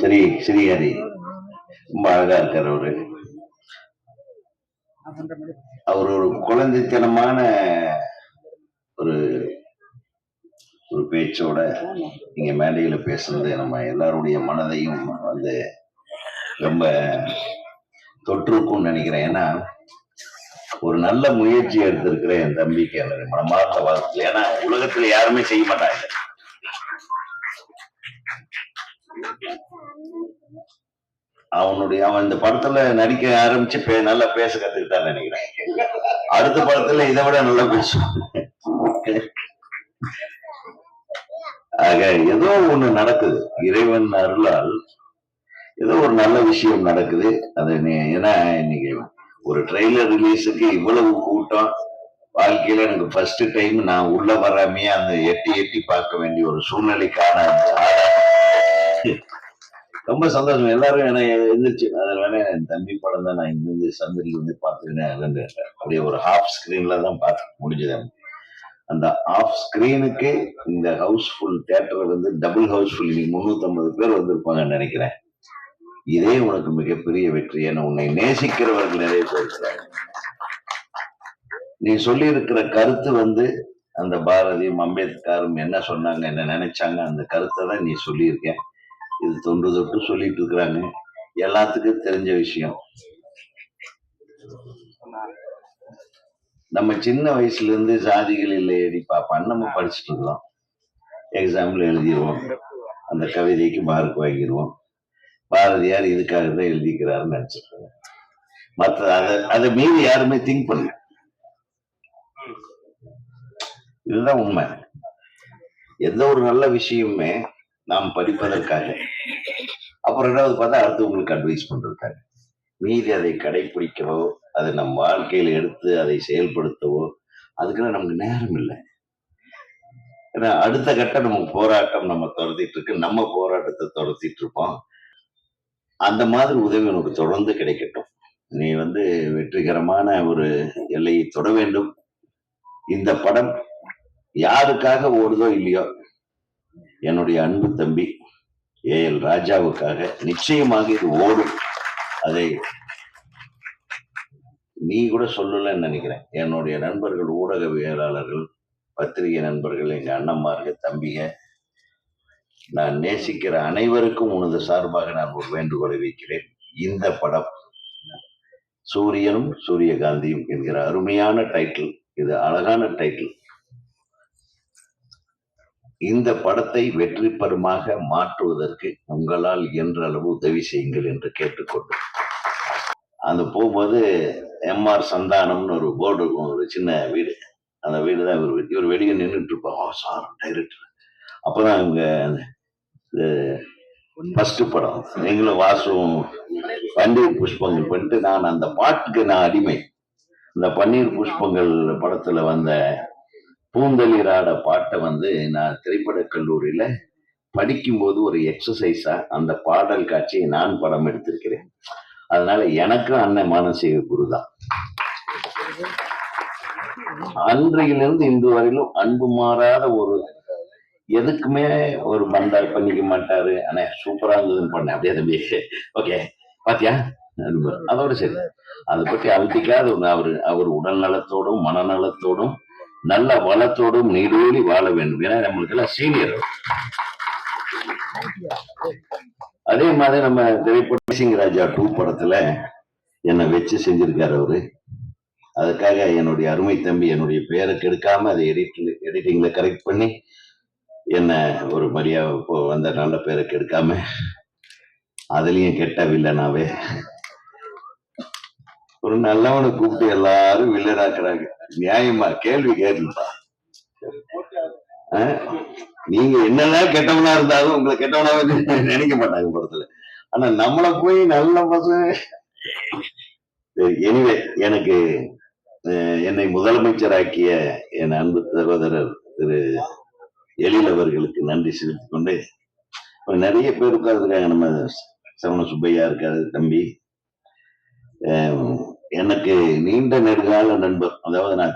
சரி ஸ்ரீஹரி ரொம்ப அழகா இருக்காரு அவரு. அவர் ஒரு குழந்தைத்தனமான ஒரு ஒரு பேச்சோட நீங்க மேடையில பேசுனது நம்ம எல்லாருடைய மனதையும் வந்து ரொம்ப தொற்றுக்கும்னு நினைக்கிறேன். ஏன்னா ஒரு நல்ல முயற்சி எடுத்திருக்கிற என் தம்பிக்கு எனக்கு மனமார்ந்த வாழ்க்கை. ஏன்னா உலகத்துல யாருமே செய்ய மாட்டாங்க. அவன் இந்த படத்துல நடிக்க ஆரம்பிச்சு நல்லா பேச கத்துக்கிட்டான்னு நினைக்கிறேன். அடுத்த படத்துல இதை விட நல்லா பேசுவான். ஆக ஏதோ ஒண்ணு நடக்குது, இறைவன் அருளால் ஏதோ ஒரு நல்ல விஷயம் நடக்குது. அது ஏன்னா இன்னைக்கு ஒரு ட்ரெய்லர் ரிலீஸுக்கு இவ்வளவு கூட்டம் வாழ்க்கையில எனக்கு ஃபர்ஸ்ட் டைம் நான் உள்ள வராமையே அந்த எட்டி எட்டி பார்க்க வேண்டிய ஒரு சூழ்நிலைக்கான ரொம்ப சந்தோஷம். எல்லாரும் என்ன எந்திரிச்சு அதில் வேணா என் தம்பி படம் தான் நான் இங்கிருந்து சந்திரில இருந்து பார்த்துக்கினேன். அப்படியே ஒரு ஹாஃப் ஸ்கிரீன்ல தான் பார்த்து முடிஞ்சது. அந்த ஆஃப் ஸ்கிரீனுக்கு இந்த ஹவுஸ்ஃபுல் தியேட்டர் வந்து டபுள் ஹவுஸ்ஃபுல் 350 பேர் வந்திருப்பாங்கன்னு நினைக்கிறேன். இதே உனக்கு மிகப்பெரிய வெற்றி. என உன்னை நேசிக்கிறவர்கள் நிறைய பேர் இருக்கிறாங்க. நீ சொல்லி இருக்கிற கருத்து வந்து அந்த பாரதியும் அம்பேத்கரும் என்ன சொன்னாங்க, என்ன நினைச்சாங்க, அந்த கருத்தை தான் நீ சொல்லியிருக்க. இது தொன்று தொட்டு சொல்லிட்டு இருக்கிறாங்க, எல்லாத்துக்கும் தெரிஞ்ச விஷயம். நம்ம சின்ன வயசுல இருந்து ஜாதிகள் இல்லையடி பாப்பான்னு நம்ம படிச்சுட்டு இருக்கிறோம். எக்ஸாம்பிள் எழுதிடுவோம், அந்த கவிதைக்கு மார்க் வாங்கிடுவோம். பாரதியார் இதுக்காக தான் எழுதிக்கிறாருன்னு நினைச்சிருக்காங்க. மற்ற அதை மீறி யாருமே திங்க் பண்ணல. இதுதான் உண்மை. எந்த ஒரு நல்ல விஷயமுமே நாம் படிப்பதற்காக, அப்புறம் ரெண்டாவது பார்த்தா அடுத்தவங்களுக்கு அட்வைஸ் பண்றதுக்காக. மீறி அதை கடைபிடிக்கவோ அதை நம் வாழ்க்கையில எடுத்து அதை செயல்படுத்தவோ அதுக்கெல்லாம் நமக்கு நேரம் இல்லை. ஏன்னா அடுத்த கட்டம் நமக்கு போராட்டம் நம்ம தொடர்த்திட்டு இருக்கு, நம்ம போராட்டத்தை தொடர்த்திட்டு இருப்போம். அந்த மாதிரி உதவி உனக்கு தொடர்ந்து கிடைக்கட்டும். நீ வந்து வெற்றிகரமான ஒரு எல்லையை தொட வேண்டும். இந்த படம் யாருக்காக ஓடுதோ இல்லையோ, என்னுடைய அன்பு தம்பி ஏஎல் ராஜாவுக்காக நிச்சயமாக இது ஓடும். அதை நீ கூட சொல்லலன்னு நினைக்கிறேன். என்னுடைய நண்பர்கள், ஊடகவியலாளர்கள், பத்திரிகை நண்பர்கள், எங்க அண்ணன்மார்கள், தம்பிக, நான் நேசிக்கிற அனைவருக்கும் உனது சார்பாக நான் ஒரு வேண்டுகோளை வைக்கிறேன். இந்த படம் சூரியனும் சூரியகாந்தியும் என்கிற அருமையான டைட்டில். இது அழகான டைட்டில். இந்த படத்தை வெற்றி பெறுமாக மாற்றுவதற்கு உங்களால் என்ற அளவு உதவி செய்யுங்கள் என்று கேட்டுக்கொண்டு, அந்த போகும்போது எம்ஆர் சந்தானம்னு ஒரு போர்டு இருக்கும், ஒரு சின்ன வீடு. அந்த வீடு தான் இவர் வெளியே நின்றுட்டு இருப்பார். Sir director. அப்பதான் இவங்க ஃபர்ஸ்ட் படம் நீங்களும் வாசுவும் பன்னீர் புஷ்பங்கள் பண்ணிட்டு, நான் அந்த பாட்டுக்கு நான் அடிமை. இந்த பன்னீர் புஷ்பங்கள் படத்துல வந்த பூந்தளிராட பாட்டை வந்து நான் திரைப்பட கல்லூரியில படிக்கும்போது ஒரு எக்ஸசைஸா அந்த பாடல் காட்சியை நான் படம் எடுத்திருக்கிறேன். அதனால எனக்கும் அண்ணன் மானசீக குரு தான். அன்றையிலிருந்து இன்று வரையிலும் அன்பு மாறாத ஒரு, எதுக்குமே ஒரு பந்தா பண்ணிக்க மாட்டாரு. ஆனா சூப்பரா இருந்ததுன்னு பண்ணேன். அப்படியே தம்பி ஓகே பாத்தியா, அதோட சரி. அதை பற்றி அழுத்திக்காத அவர் உடல் நலத்தோடும் மனநலத்தோடும் நல்ல வளத்தோடும் நீடோடி வாழ வேண்டும். ஏன்னா நம்மளுக்கு எல்லாம் சீனியர். அதே மாதிரி நம்ம திரைப்பட சிங் ராஜா 2 படத்துல என்னை வச்சு செஞ்சிருக்காரு அவரு. அதுக்காக என்னுடைய அருமை தம்பி என்னுடைய பெயரை கெடுக்காம அதை எடிட்டிங்ல கரெக்ட் பண்ணி என்ன ஒரு மரியாதை வந்த நல்ல பேரை கெடுக்காம அதுலயும் கெட்ட வில்லனாவே ஒரு நல்லவனை கூப்பிட்டு எல்லாரும் வில்லனாக்குறாங்க. நியாயமா கேள்வி கேட்டுப்பா. நீங்க என்னதான் கெட்டவனா இருந்தாலும் உங்களை கெட்டவனாவே நினைக்க மாட்டாங்க படத்துல. ஆனா நம்மளை போய் நல்ல பசங்க. எனிவே, எனக்கு என்னை முதலமைச்சராக்கிய என் அன்பு சகோதரர் திரு எழில் அவர்களுக்கு நன்றி செலுத்திக் கொண்டு, நிறைய பேர் உட்கார்ந்துருக்காங்க. நம்ம சரவண சுப்பையா இருக்காரு தம்பி, எனக்கு நீண்ட நெடுங்கால நண்பர். அதாவது நான்